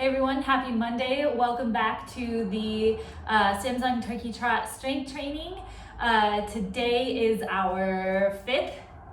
everyone, happy Monday. Welcome back to the Samsung Turkey Trot strength training. Today is our 5th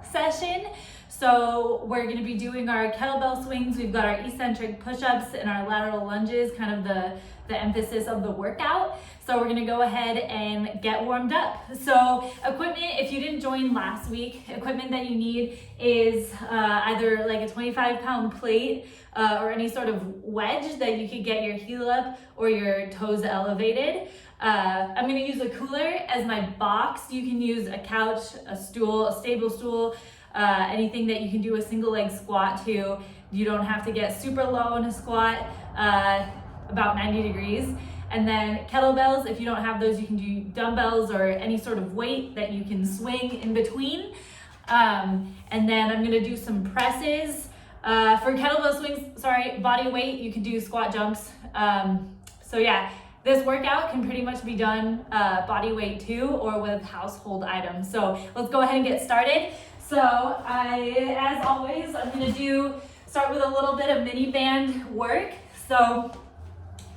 session. So we're going to be doing our kettlebell swings. We've got our eccentric push-ups and our lateral lunges, kind of the emphasis of the workout. So we're going to go ahead and get warmed up. So equipment, if you didn't join last week, equipment that you need is either like a 25-pound plate or any sort of wedge that you could get your heel up or your toes elevated. I'm going to use a cooler as my box. You can use a couch, a stool, a stable stool, anything that you can do a single leg squat to. You don't have to get super low in a squat, about 90 degrees. And then kettlebells, if you don't have those, you can do dumbbells or any sort of weight that you can swing in between. And then I'm gonna do some presses. For kettlebell swings, body weight, you can do squat jumps. So yeah, this workout can pretty much be done body weight too, or with household items. So let's go ahead and get started. So as always, I'm gonna start with a little bit of mini band work. So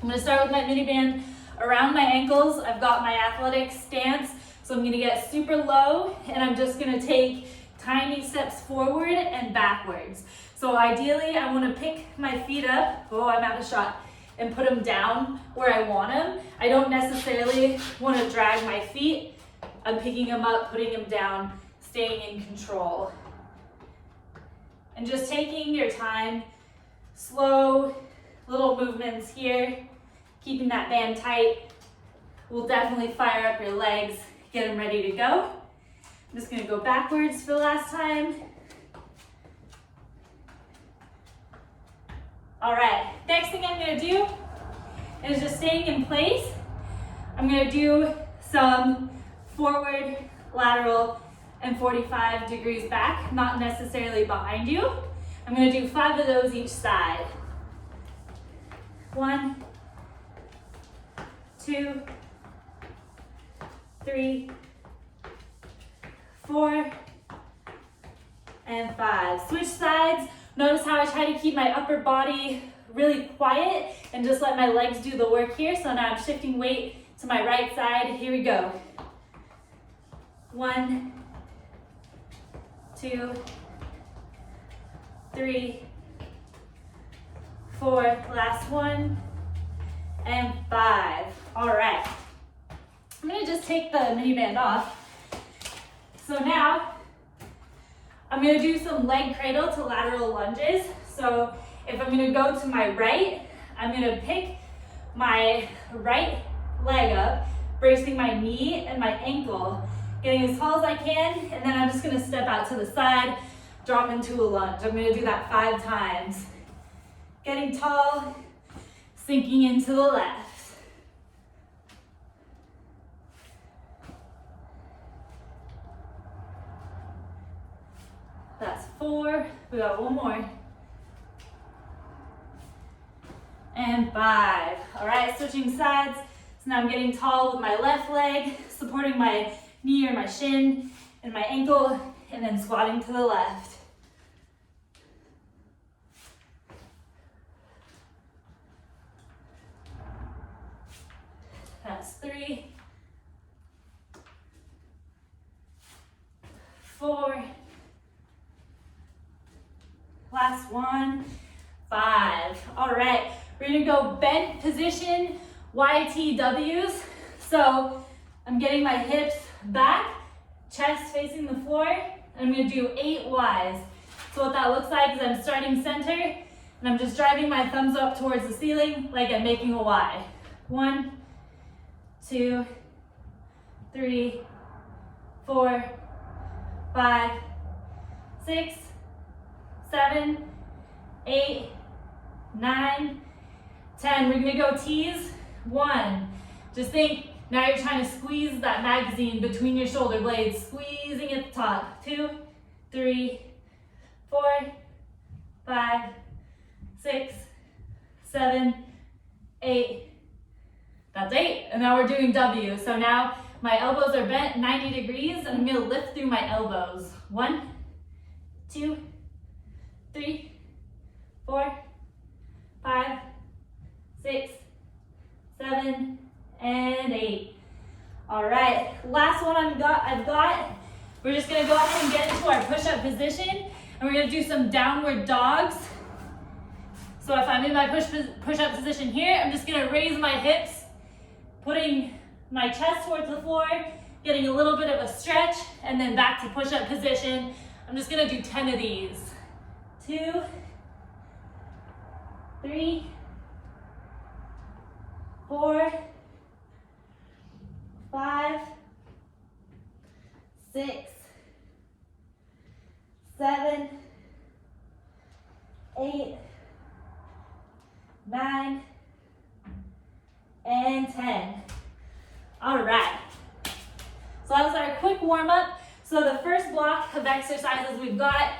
I'm gonna start with my mini band around my ankles. I've got my athletic stance. So I'm gonna get super low and I'm just gonna take tiny steps forward and backwards. So ideally I wanna pick my feet up, I'm out of shot, and put them down where I want them. I don't necessarily wanna drag my feet. I'm picking them up, putting them down, staying in control. And just taking your time, slow little movements here, keeping that band tight will definitely fire up your legs, get them ready to go. I'm just gonna go backwards for the last time. All right, next thing I'm gonna do is just staying in place. I'm gonna do some forward, lateral, and 45 degrees back, not necessarily behind you. I'm gonna do 5 of those each side. 1, 2, 3, 4, and 5. Switch sides. Notice how I try to keep my upper body really quiet and just let my legs do the work here. So now I'm shifting weight to my right side. Here we go. 1, 2, 3, 4, last one, and 5. All right. I'm gonna just take the mini band off. So now I'm gonna do some leg cradle to lateral lunges. So if I'm gonna go to my right, I'm gonna pick my right leg up, bracing my knee and my ankle, getting as tall as I can, and then I'm just gonna step out to the side, drop into a lunge. I'm gonna do that 5 times. Getting tall, sinking into the left. That's 4, we got 1 more. And 5. All right, switching sides. So now I'm getting tall with my left leg, supporting my knee or my shin and my ankle, and then squatting to the left. That's 3, 4, last one, 5. All right, we're gonna go bent position, YTWs. So I'm getting my hips back, chest facing the floor, and I'm gonna do 8 Ys. So what that looks like is I'm starting center, and I'm just driving my thumbs up towards the ceiling like I'm making a Y. 1, 2, 3, 4, 5, 6, 7, 8, 9, 10. We're gonna go T's. 1. Just think, now you're trying to squeeze that magazine between your shoulder blades, squeezing at the top. 2, 3, 4, 5, 6, 7, 8. That's 8. And now we're doing W. So now my elbows are bent 90 degrees and I'm gonna lift through my elbows. 1, 2, 3, 4, 5, I've got, we're just gonna go ahead and get into our push-up position, and we're gonna do some downward dogs. So if I'm in my push-up position here, I'm just gonna raise my hips, putting my chest towards the floor, getting a little bit of a stretch, and then back to push-up position. I'm just gonna do 10 of these. 2, 3, 4, 5, 6, 7, 8, 9, and 10. All right. So that was our quick warm up. So the first block of exercises, we've got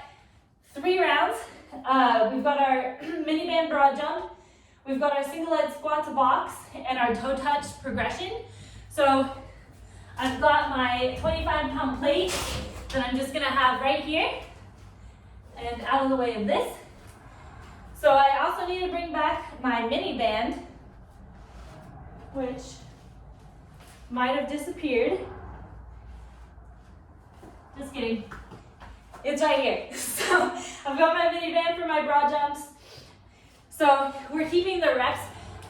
3 rounds. We've got our mini band broad jump, we've got our single leg squat to box, and our toe touch progression. So I've got my 25-pound plate that I'm just gonna have right here and out of the way of this. So I also need to bring back my mini band, which might have disappeared. Just kidding. It's right here. So I've got my mini band for my broad jumps. So we're keeping the reps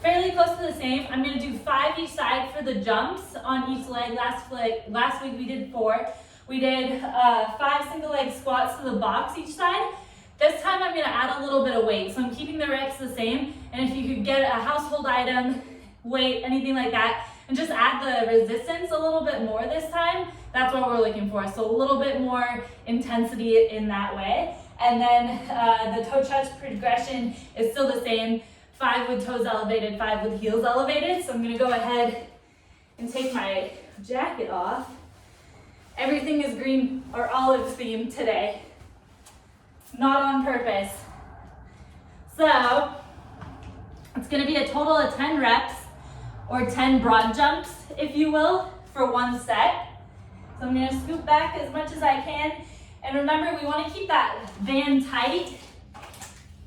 fairly close to the same. I'm gonna do 5 each side for the jumps on each leg. Last week we did 4. We did 5 single leg squats to the box each side. This time I'm gonna add a little bit of weight. So I'm keeping the reps the same. And if you could get a household item, weight, anything like that, and just add the resistance a little bit more this time, that's what we're looking for. So a little bit more intensity in that way. And then the toe touch progression is still the same. 5 with toes elevated, 5 with heels elevated. So I'm gonna go ahead and take my jacket off. Everything is green or olive themed today. Not on purpose. So it's gonna be a total of 10 reps or 10 broad jumps, if you will, for one set. So I'm gonna scoop back as much as I can. And remember, we wanna keep that band tight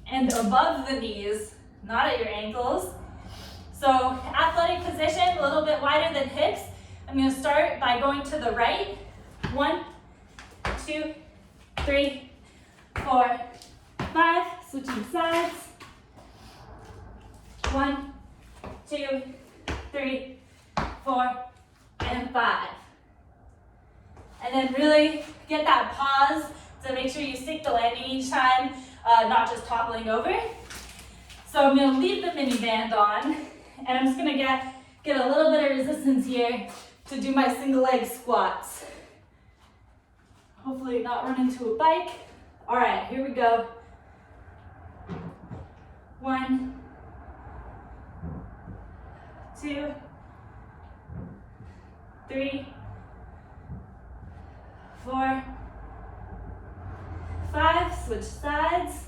and above the knees, not at your ankles. So athletic position, a little bit wider than hips. I'm gonna start by going to the right. 1, 2, 3, 4, 5, switching sides. 1, 2, 3, 4, and 5. And then really get that pause to make sure you stick the landing each time, not just toppling over. So I'm gonna leave the mini band on, and I'm just gonna get a little bit of resistance here to do my single leg squats. Hopefully not run into a bike. All right, here we go. 1, 2, 3, 4, 5, switch sides.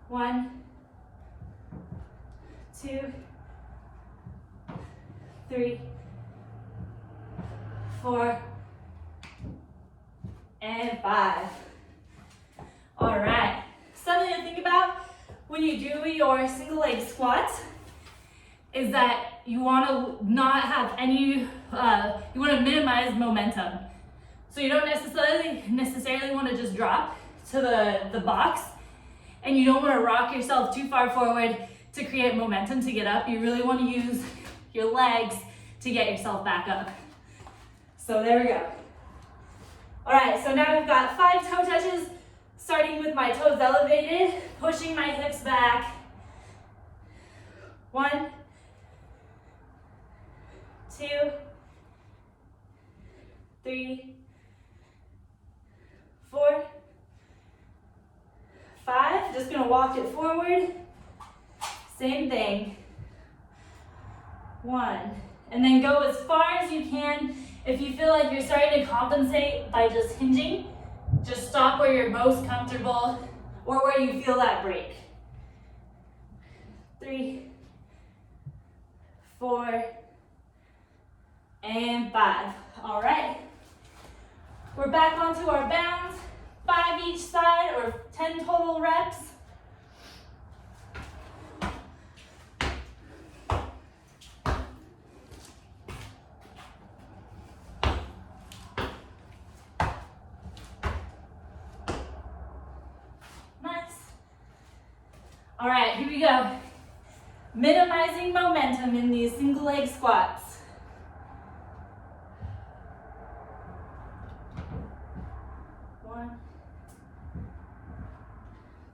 1, 2, 3, 4, and 5. All right, something to think about when you do your single leg squats is that you want to not have any, you want to minimize momentum. So you don't necessarily want to just drop to the box, and you don't want to rock yourself too far forward to create momentum to get up. You really want to use your legs to get yourself back up. So there we go. All right, so now we've got 5 toe touches, starting with my toes elevated, pushing my hips back. 1, 2, 3, 4, 5. Just gonna walk it forward. Same thing. 1, and then go as far as you can. If you feel like you're starting to compensate by just hinging, just stop where you're most comfortable or where you feel that break. 3, 4, and 5. All right. We're back onto our bounds. 5 each side, or 10 total reps. All right, here we go. Minimizing momentum in these single leg squats. One,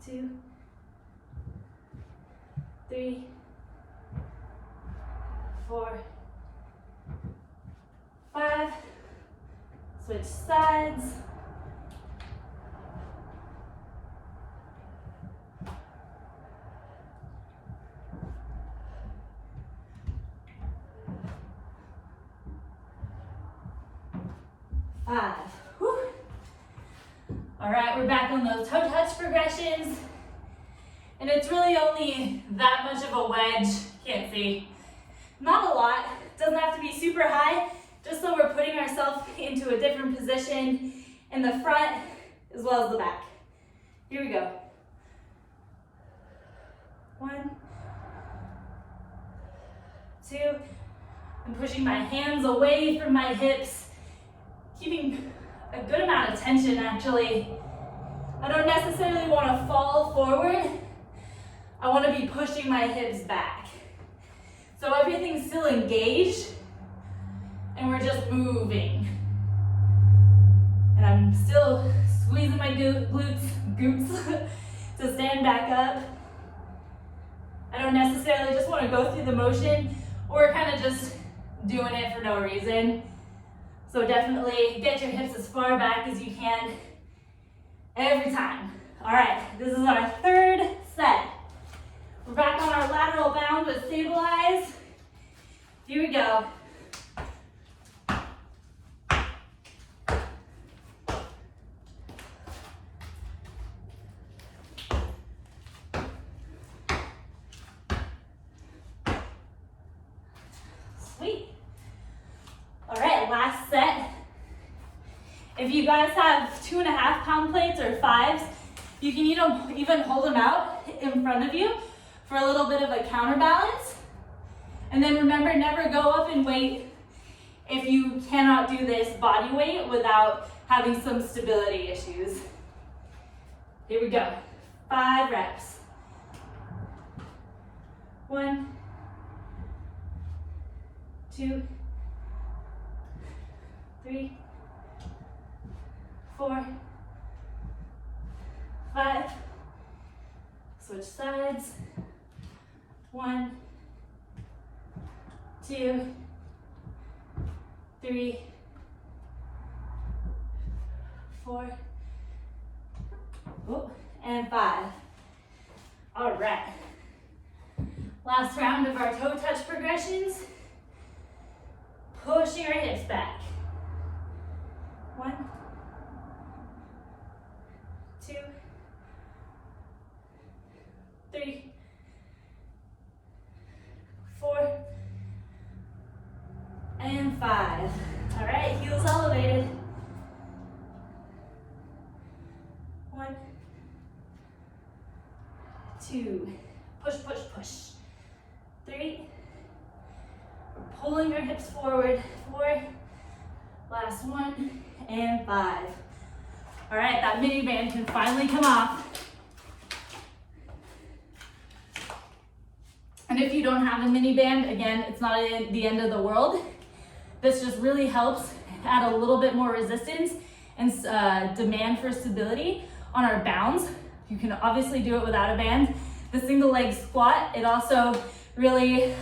two, three, four, five. Switch sides. Five. Whew. All right, we're back on those toe touch progressions. And it's really only that much of a wedge. Can't see. Not a lot. Doesn't have to be super high, just so we're putting ourselves into a different position in the front as well as the back. Here we go. One, two. I'm pushing my hands away from my hips, keeping a good amount of tension actually. I don't necessarily want to fall forward. I want to be pushing my hips back. So everything's still engaged and we're just moving. And I'm still squeezing my glutes to stand back up. I don't necessarily just want to go through the motion or kind of just doing it for no reason. So definitely get your hips as far back as you can every time. All right, this is our third set. We're back on our lateral bound with stabilize. Here we go. Sweet. All right, last set. If you guys have 2.5 pound plates or 5s, you can even hold them out in front of you for a little bit of a counterbalance. And then remember, never go up in weight if you cannot do this body weight without having some stability issues. Here we go. 5 reps. 1, 2, 3, 4, 5. Switch sides. 1, 2, 3, 4, and 5. All right. Last round of our toe touch progressions. Pushing our hips back. 1, 2, 3, 4, and 5. All right, heels elevated. 1, 2, push, push, push. 3, we're pulling our hips forward. 4, last 1, and 5. All right, that mini band can finally come off. And if you don't have a mini band, again, it's not the end of the world. This just really helps add a little bit more resistance and demand for stability on our bounds. You can obviously do it without a band. The single leg squat, it also really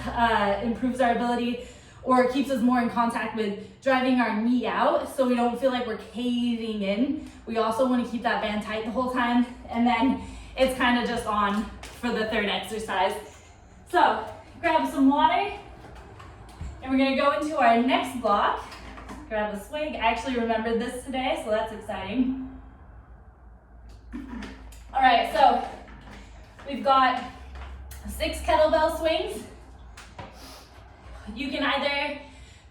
improves our ability or keeps us more in contact with driving our knee out so we don't feel like we're caving in. We also want to keep that band tight the whole time. And then it's kind of just on for the third exercise. So grab some water and we're gonna go into our next block. Grab a swig. I actually remembered this today, so that's exciting. All right, so we've got 6 kettlebell swings. You can either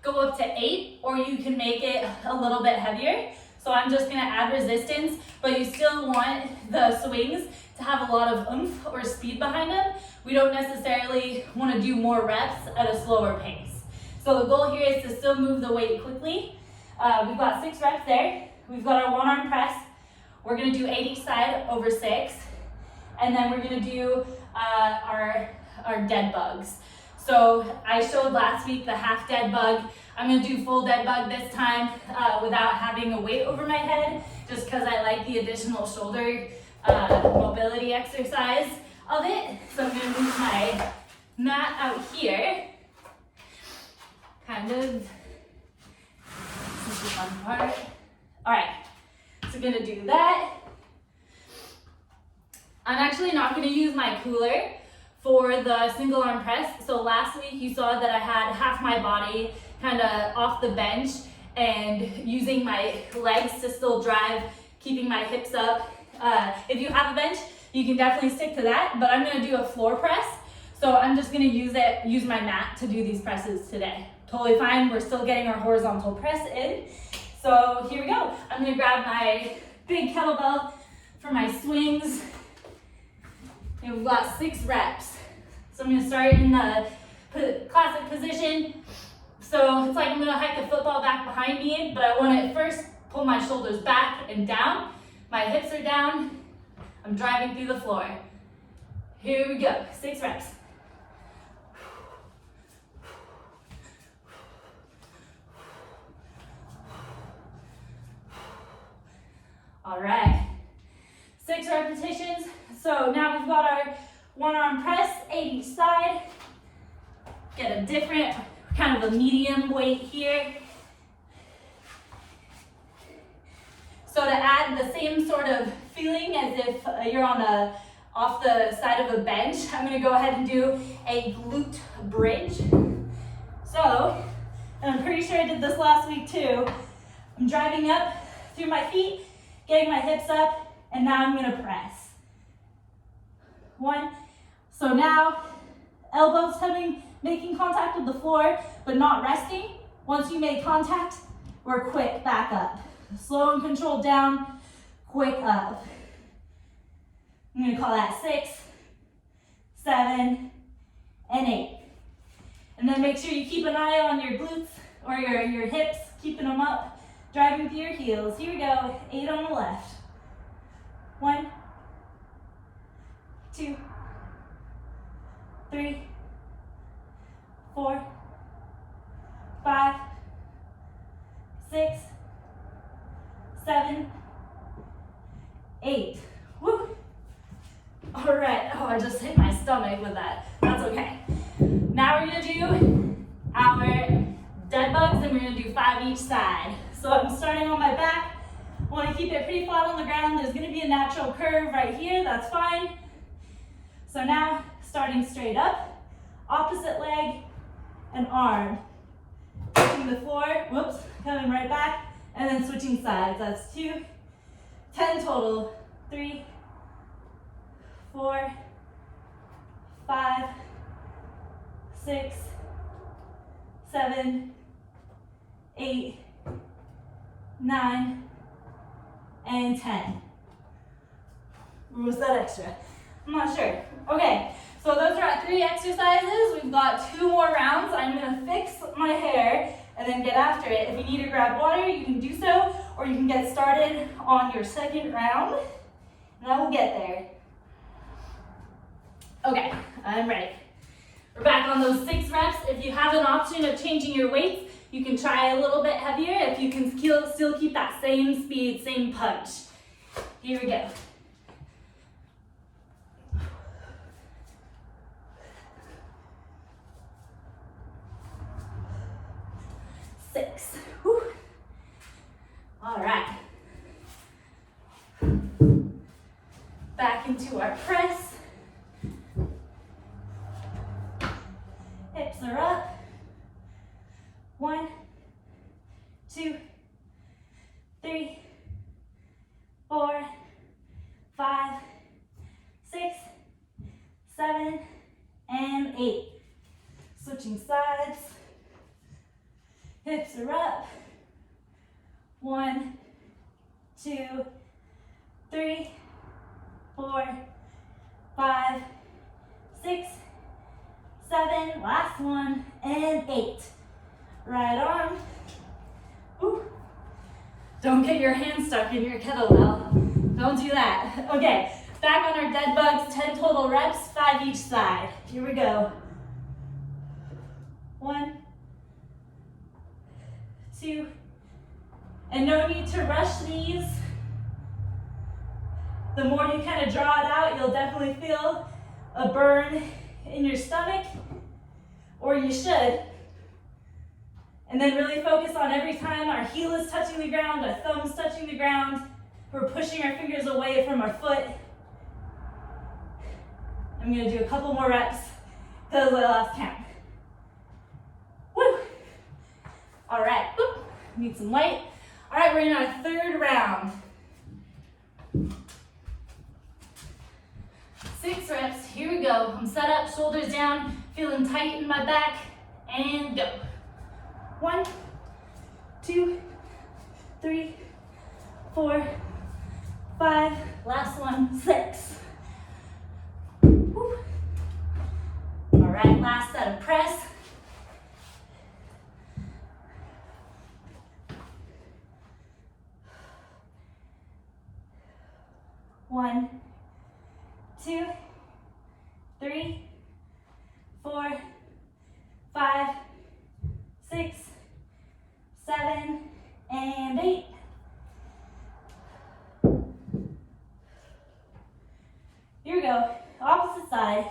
go up to 8 or you can make it a little bit heavier. So I'm just gonna add resistance, but you still want the swings to have a lot of oomph or speed behind them. We don't necessarily wanna do more reps at a slower pace. So the goal here is to still move the weight quickly. We've got 6 reps there. We've got our 1 arm press. We're gonna do 8 each side over 6. And then we're gonna do our dead bugs. So I showed last week the half dead bug. I'm gonna do full dead bug this time without having a weight over my head, just because I like the additional shoulder mobility exercise of it. So I'm gonna move my mat out here. Kind of, this is the fun part. All right, so I'm gonna do that. I'm actually not gonna use my cooler for the single arm press. So last week you saw that I had half my body kind of off the bench and using my legs to still drive, keeping my hips up. If you have a bench, you can definitely stick to that, but I'm gonna do a floor press. So I'm just gonna use my mat to do these presses today. Totally fine, we're still getting our horizontal press in. So here we go. I'm gonna grab my big kettlebell for my swings. And we've got 6 reps. So I'm gonna start in the classic position. So it's like I'm gonna hike a football back behind me, but I wanna first pull my shoulders back and down. My hips are down. I'm driving through the floor. Here we go, 6 reps. All right, 6 repetitions. So now we've got our one arm press, 8 each side. Get a different, kind of a medium weight here. So to add the same sort of feeling as if you're off the side of a bench, I'm gonna go ahead and do a glute bridge. So, and I'm pretty sure I did this last week too. I'm driving up through my feet, getting my hips up, and now I'm gonna press. 1. So now, elbows making contact with the floor, but not resting. Once you make contact, we're quick back up. Slow and controlled down, quick up. I'm gonna call that 6, 7, and 8. And then make sure you keep an eye on your glutes or your hips, keeping them up, driving through your heels. Here we go, 8 on the left. 1, 2, 3, 4, 5, 6, 7, 8. Woo! All right, oh, I just hit my stomach with that. That's okay. Now we're gonna do our dead bugs and we're gonna do 5 each side. So I'm starting on my back. I wanna keep it pretty flat on the ground. There's gonna be a natural curve right here, that's fine. So now, starting straight up, opposite leg and arm. Touching the floor, whoops, coming right back, and then switching sides. That's 2, 10 total. 3, 4, 5, 6, 7, 8, 9, and 10. Or was that extra? I'm not sure. Okay, so those are our 3 exercises. We've got 2 more rounds. I'm gonna fix my hair and then get after it. If you need to grab water, you can do so, or you can get started on your 2nd round, and I will get there. Okay, I'm ready. We're back on those 6 reps. If you have an option of changing your weights, you can try a little bit heavier if you can still keep that same speed, same punch. Here we go. 6. Whew. All right. Back into our press. Hips are up. 1, 2, 3, 4, 5, 6, 7, and 8. Switching sides. Hips are up. 1, 2, 3, 4, 5, 6, 7, last one, and 8. Right arm. Ooh. Don't get your hand stuck in your kettlebell. Don't do that. Okay, back on our dead bugs, 10 total reps, 5 5 each side. Here we go. 1, 2, and no need to rush these. The more you kind of draw it out, you'll definitely feel a burn in your stomach, or you should. And then really focus on every time our heel is touching the ground, our thumb's touching the ground, we're pushing our fingers away from our foot. I'm gonna do a couple more reps because I lost count. Woo! All right, whoop. Need some light. All right, we're in our third round. 6 reps, here we go. I'm set up, shoulders down, feeling tight in my back, and go. 1, 2, 3, 4, 5, last one, 6. Woo. All right, last set of press. One, 2, 3, 4, 5, 6, 7, and 8. Here we go. Opposite side.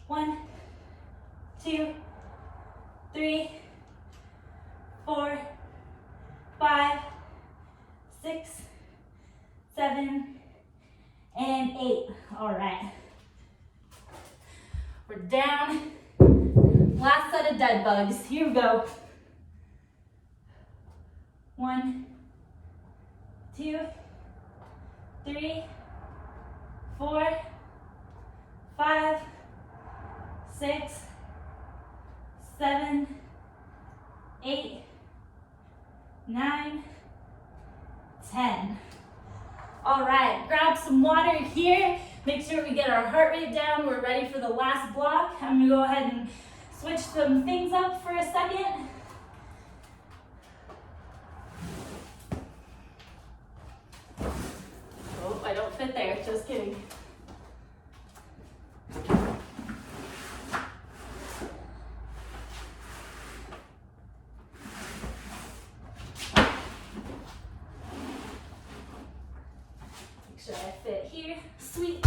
1, 2, 3, 4, 5, 6, 7, and 8. All right. We're down. Last set of dead bugs. Here we go. 1, 2, 3, 4, 5, 6, 7, 8, 9, 10. All right, grab some water here. Make sure we get our heart rate down. We're ready for the last block. I'm gonna go ahead and switch some things up for a second. Oh, I don't fit there, just kidding. Make sure I fit here. Sweet.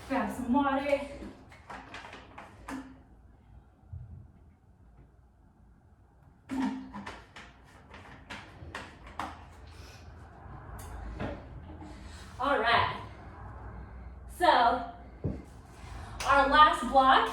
Grab some water. All right. So, our last block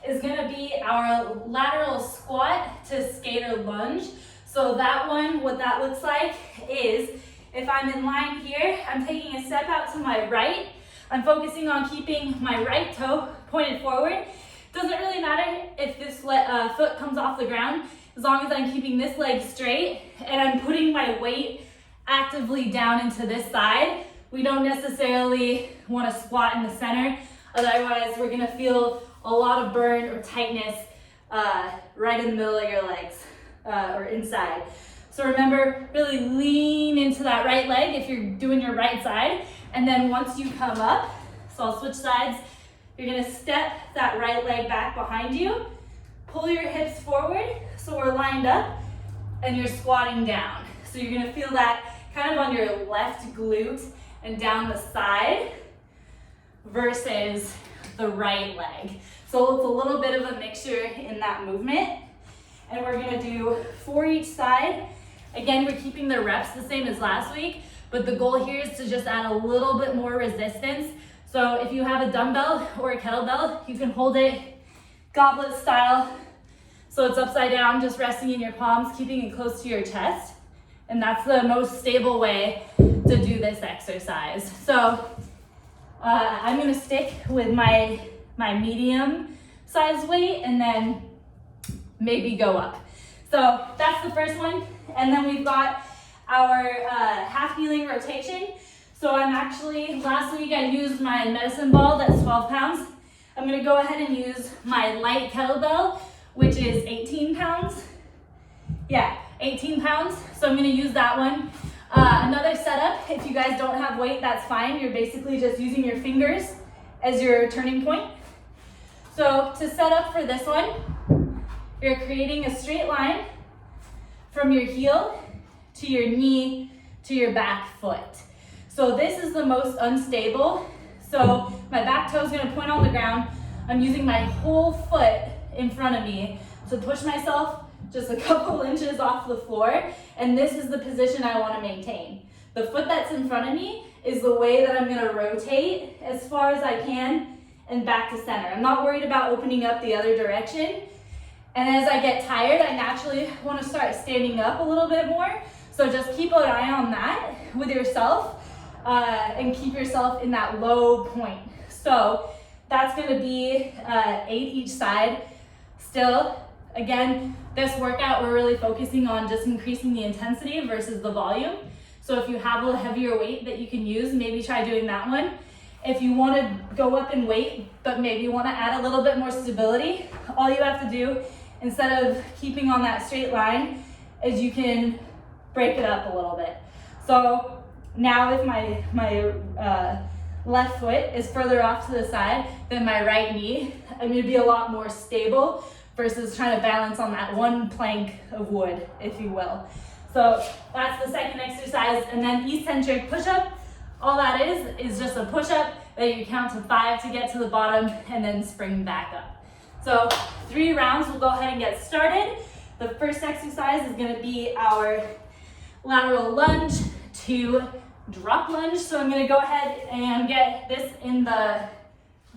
is gonna be our lateral squat to skater lunge. So that one, what that looks like is, if I'm in line here, I'm taking a step out to my right. I'm focusing on keeping my right toe pointed forward. Doesn't really matter if this foot comes off the ground, as long as I'm keeping this leg straight and I'm putting my weight actively down into this side. We don't necessarily want to squat in the center, otherwise we're gonna feel a lot of burn or tightness right in the middle of your legs or inside. So remember, really lean into that right leg if you're doing your right side. And then once you come up, so I'll switch sides, you're gonna step that right leg back behind you, pull your hips forward so we're lined up, and you're squatting down. So you're gonna feel that kind of on your left glute and down the side versus the right leg. So it's a little bit of a mixture in that movement. And we're gonna do 4 each side. Again, we're keeping the reps the same as last week, but the goal here is to just add a little bit more resistance. So if you have a dumbbell or a kettlebell, you can hold it goblet style. So it's upside down, just resting in your palms, keeping it close to your chest. And that's the most stable way to do this exercise. So I'm gonna stick with my medium size weight and then maybe go up. So that's the first one. And then we've got our half kneeling rotation. So I'm actually, last week I used my medicine ball that's 12 pounds. I'm gonna go ahead and use my light kettlebell, which is 18 pounds. Yeah, 18 pounds, so I'm gonna use that one. Another setup, if you guys don't have weight, that's fine. You're basically just using your fingers as your turning point. So to set up for this one, you're creating a straight line from your heel to your knee to your back foot. So this is the most unstable. So my back toe is gonna point on the ground. I'm using my whole foot in front of me to push myself just a couple inches off the floor, and this is the position I want to maintain. The foot that's in front of me is the way that I'm going to rotate as far as I can and back to center. I'm not worried about opening up the other direction, and as I get tired, I naturally want to start standing up a little bit more, so just keep an eye on that with yourself and keep yourself in that low point. So that's going to be 8 each side. Still, again, this workout, we're really focusing on just increasing the intensity versus the volume. So if you have a heavier weight that you can use, maybe try doing that one. If you want to go up in weight, but maybe you want to add a little bit more stability, all you have to do, instead of keeping on that straight line, is you can break it up a little bit. So now if my left foot is further off to the side than my right knee, I'm going to be a lot more stable versus trying to balance on that one plank of wood, if you will. So that's the second exercise. And then eccentric push-up, all that is just a push-up that you count to 5 to get to the bottom and then spring back up. So 3 rounds, we'll go ahead and get started. The first exercise is gonna be our lateral lunge to drop lunge. So I'm gonna go ahead and get this in the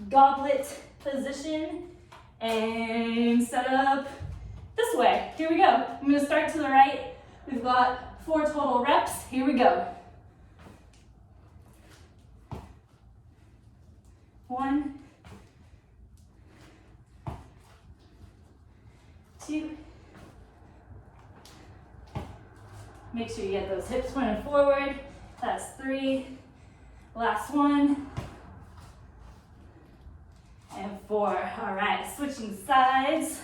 goblet position and set up this way. Here we go. I'm gonna start to the right. We've got 4 total reps. Here we go. 1, 2. Make sure you get those hips pointed forward. That's 3. Last one. And 4. All right, switching sides.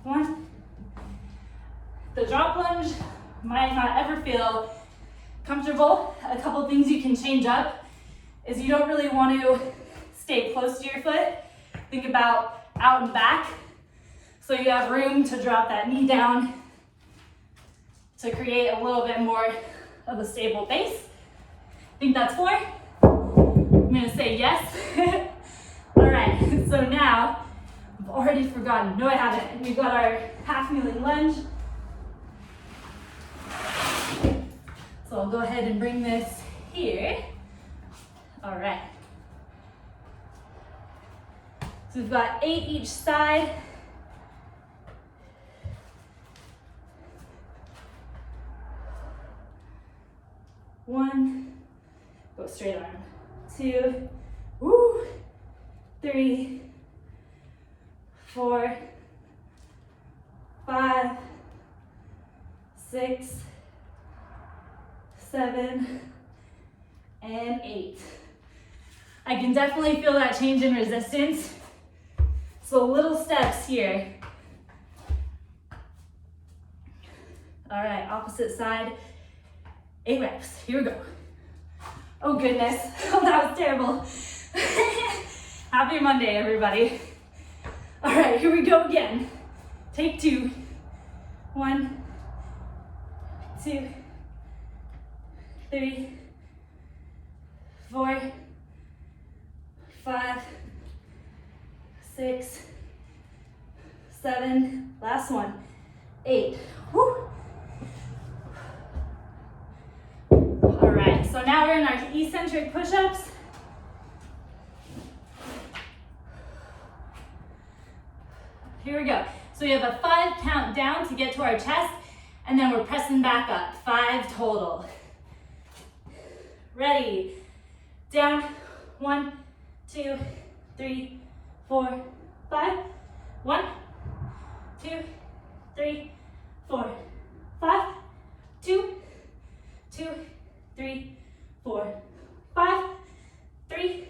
One. The drop lunge might not ever feel comfortable. A couple things you can change up is you don't really want to stay close to your foot. Think about out and back, so you have room to drop that knee down to create a little bit more of a stable base. Think that's 4? I'm gonna say yes. All right, so now, I've already forgotten. No, I haven't. We've got our half kneeling lunge. So I'll go ahead and bring this here. All right. So we've got 8 each side. One, go straight arm. 2, woo, 3, 4, 5, 6, 7, and 8. I can definitely feel that change in resistance. So little steps here. All right, opposite side. 8 reps, here we go. Oh goodness, oh, that was terrible. Happy Monday, everybody. All right, here we go again. Take 2. 1, 2, 3, 4, 5, 6, 7, last one, 8. Woo. All right, so now we're in our eccentric push-ups. Here we go. So we have a 5 count down to get to our chest, and then we're pressing back up. 5 total. Ready. Down. 1, 2, 3, 4, 5. 1, 2, 3, 4, 5. 2, 2, 3, 4, 5. 3,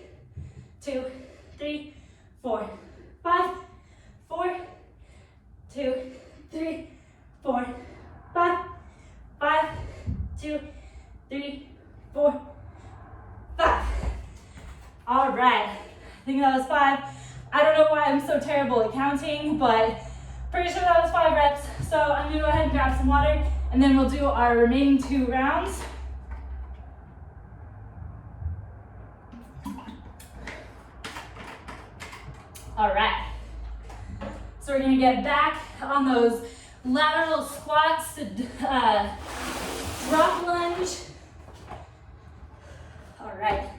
All right, I think that was 5. I don't know why I'm so terrible at counting, but pretty sure that was 5 reps. So I'm gonna go ahead and grab some water, and then we'll do our remaining 2 rounds. All right, so we're gonna get back on those lateral squats to drop lunge. All right,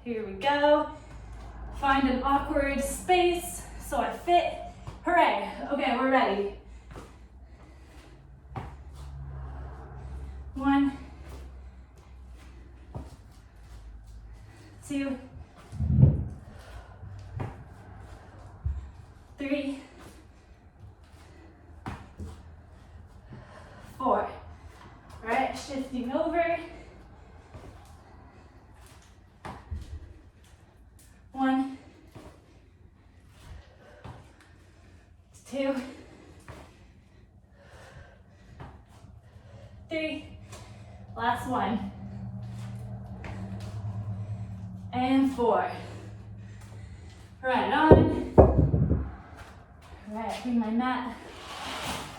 here we go. Find an awkward space so I fit. Hooray, okay, we're ready. 1, 2, 3, 4. All right, shifting over. 1, 2, 3. Last one. And 4. Right on. All right, bring my mat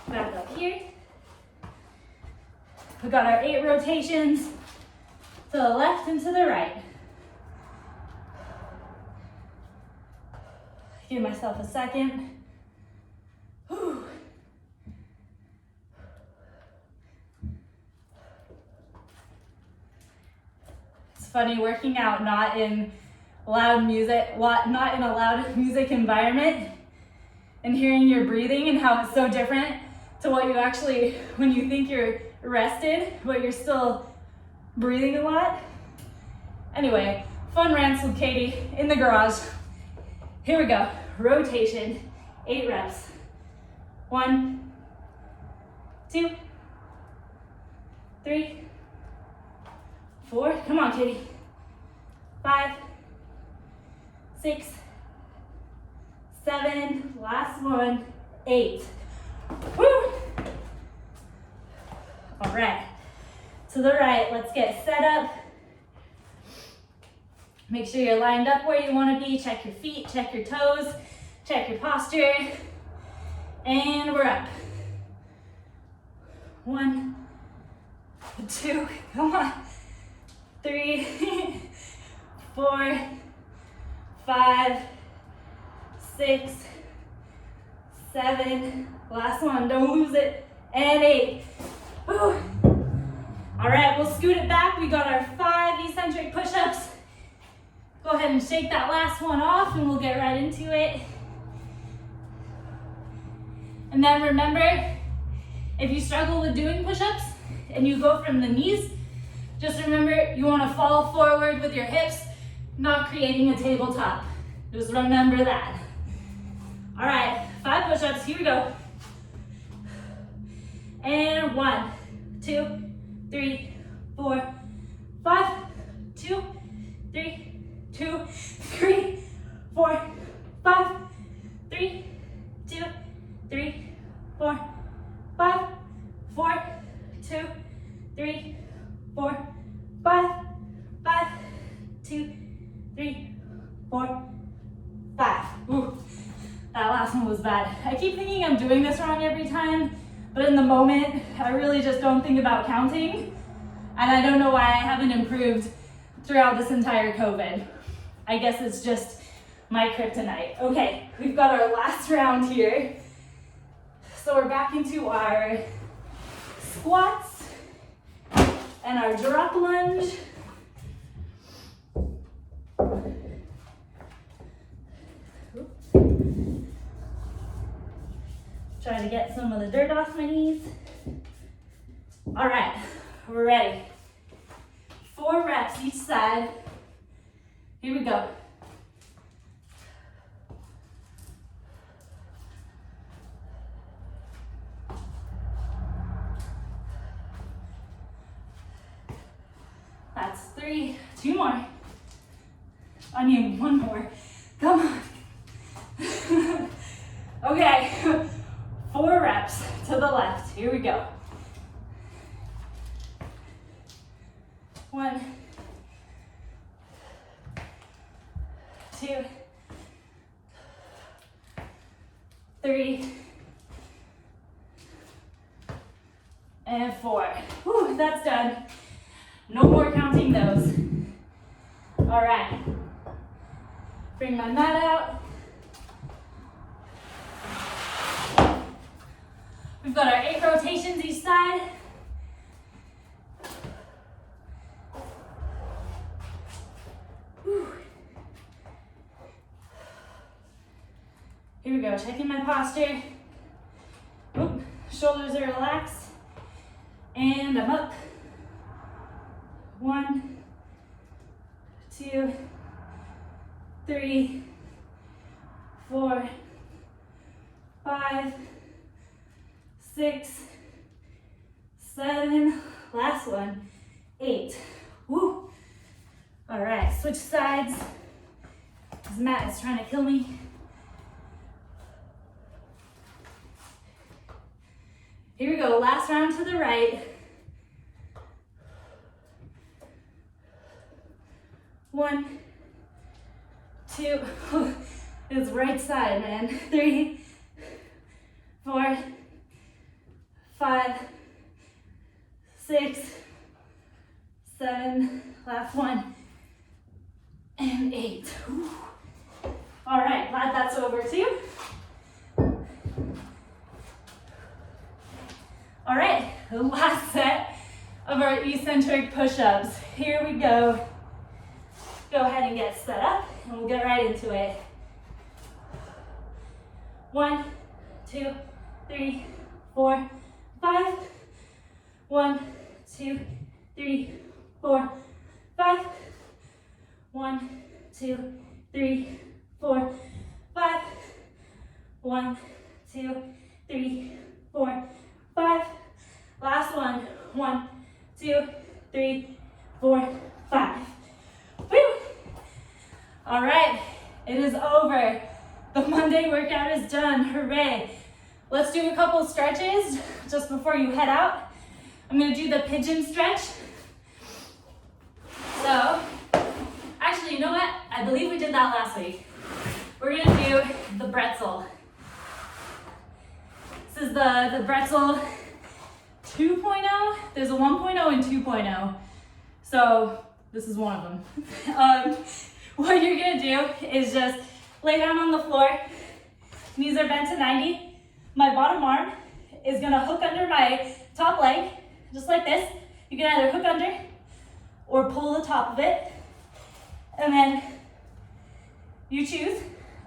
back up here. We got our 8 rotations to the left and to the right. Give myself a second. Whew. It's funny working out not in loud music, not in a loud music environment, and hearing your breathing and how it's so different to what you actually, when you think you're rested, but you're still breathing a lot. Anyway, fun rants with Katie in the garage. Here we go. Rotation, 8 reps. 1, 2, 3, 4. Come on, Katie. 5, 6, 7. Last one. 8. Woo! All right. To the right. Let's get set up. Make sure you're lined up where you want to be. Check your feet, check your toes, check your posture. And we're up. 1, 2, come on. 3, 4, 5, 6, 7. Last one, don't lose it. And 8. Whew. All right, we'll scoot it back. We got our 5 eccentric push-ups. Go ahead and shake that last one off and we'll get right into it. And then remember, if you struggle with doing push-ups and you go from the knees, just remember you want to fall forward with your hips, not creating a tabletop. Just remember that. All right, 5 push-ups, here we go. And 1, 2, 3, 4, 5, 2, 3, 2, 3, 4, 5, 3, 2, 3, 4, 5, 4, 2, 3, 4, 5, 5, 2, 3, 4, 5. Ooh, that last one was bad. I keep thinking I'm doing this wrong every time, but in the moment, I really just don't think about counting, and I don't know why I haven't improved throughout this entire COVID. I guess it's just my kryptonite. Okay, we've got our last round here. So we're back into our squats and our drop lunge. Trying to get some of the dirt off my knees. All right, we're ready. 4 reps each side. Here we go. That's 3. 2 more. I mean, 1 more. Come on. Okay, 4 reps to the left. Here we go. 1, 2, 3, and 4. Whew, that's done. No more counting those. All right. Bring my mat out. We've got our 8 rotations each side. Whew. Here we go, checking my posture. Oop, shoulders are relaxed. And I'm up. 1, 2, 3, 4, 5, 6, 7, last one, 8. Woo. All right, switch sides. This mat is trying to kill me. Here we go, last round to the right. 1, 2, it's right side, man. 3, 4, 5, 6, 7, last one, and 8. Whew. All right, glad that's over too. All right, the last set of our eccentric push-ups. Here we go. Go ahead and get set up, and we'll get right into it. 1, 2, 3, 4, 5. 1, 2, 3, 4, 5. 1, 2, 3, 4, 5. 1, 2, 3, 4, 5. Last one. 1, 2, 3, 4, 5. Woo! All right, it is over. The Monday workout is done. Hooray! Let's do a couple stretches just before you head out. I'm gonna do the pigeon stretch. So, actually, you know what? I believe we did that last week. We're gonna do the pretzel. This is the pretzel 2.0. There's a 1.0 and 2.0. So this is one of them. What you're gonna do is just lay down on the floor. Knees are bent to 90. My bottom arm is gonna hook under my top leg, just like this. You can either hook under or pull the top of it. And then you choose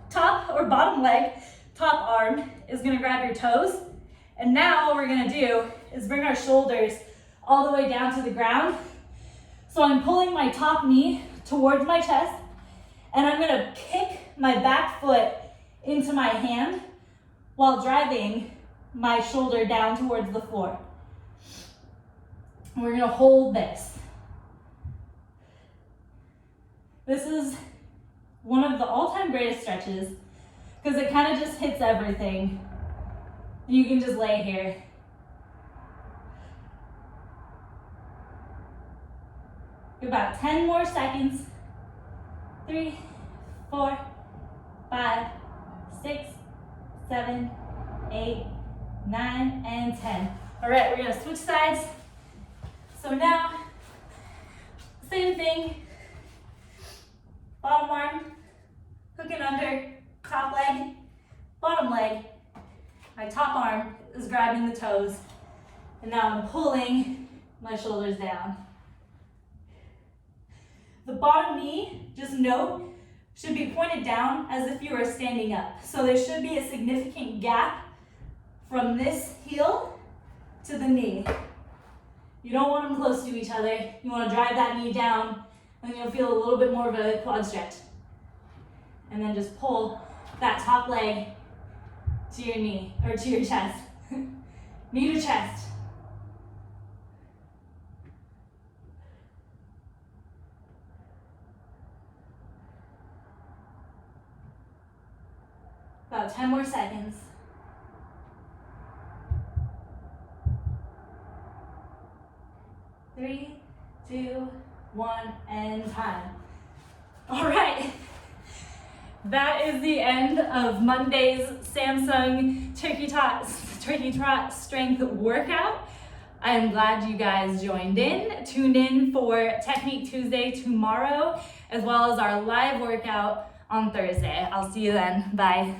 top or bottom leg. Top arm is gonna grab your toes. And now what we're gonna do is bring our shoulders all the way down to the ground. So I'm pulling my top knee towards my chest, and I'm gonna kick my back foot into my hand while driving my shoulder down towards the floor. And we're gonna hold this. This is one of the all-time greatest stretches because it kind of just hits everything. You can just lay here. About 10 more seconds. 3, 4, 5, 6, 7, 8, 9, and 10. All right, we're gonna switch sides. So now, same thing. Bottom arm, hooking under, top leg, bottom leg. My top arm is grabbing the toes, and now I'm pulling my shoulders down. The bottom knee, just note, should be pointed down as if you were standing up. So there should be a significant gap from this heel to the knee. You don't want them close to each other. You want to drive that knee down, and you'll feel a little bit more of a quad stretch. And then just pull that top leg to your knee, or to your chest. Knee to chest. About 10 more seconds. 3, 2, 1, and time. All right. that is the end of Monday's Samsung Turkey Trot Strength Workout. I'm glad you guys joined in. Tune in for Technique Tuesday tomorrow, as well as our live workout on Thursday. I'll see you then. Bye.